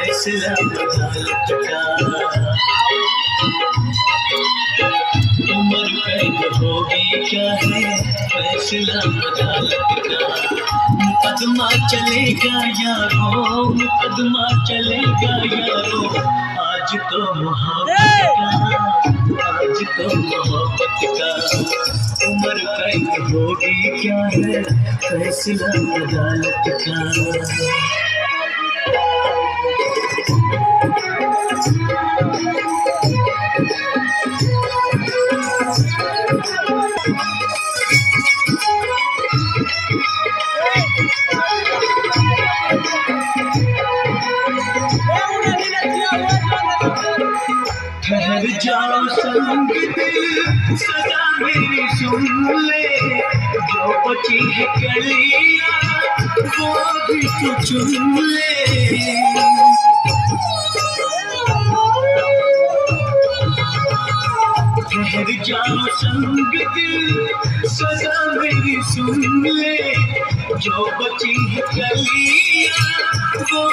फैसला अदालत का। उम्र कैद होगी क्या है फैसला अदालत का। मुकदमा चलेगा यारो, मुकदमा चलेगा यारो, आज तो मोहब्बत का, आज तो मोहब्बत का। उम्र कैद होगी क्या है फैसला अदालत का। ठहर जाओ संग दिल, सजा मेरी सुन ले, जो बची है कलियां वो भी तू चुन ले। ठहर जाओ संग दिल, सजा मेरी सुन ले, जो बची है कलियां वो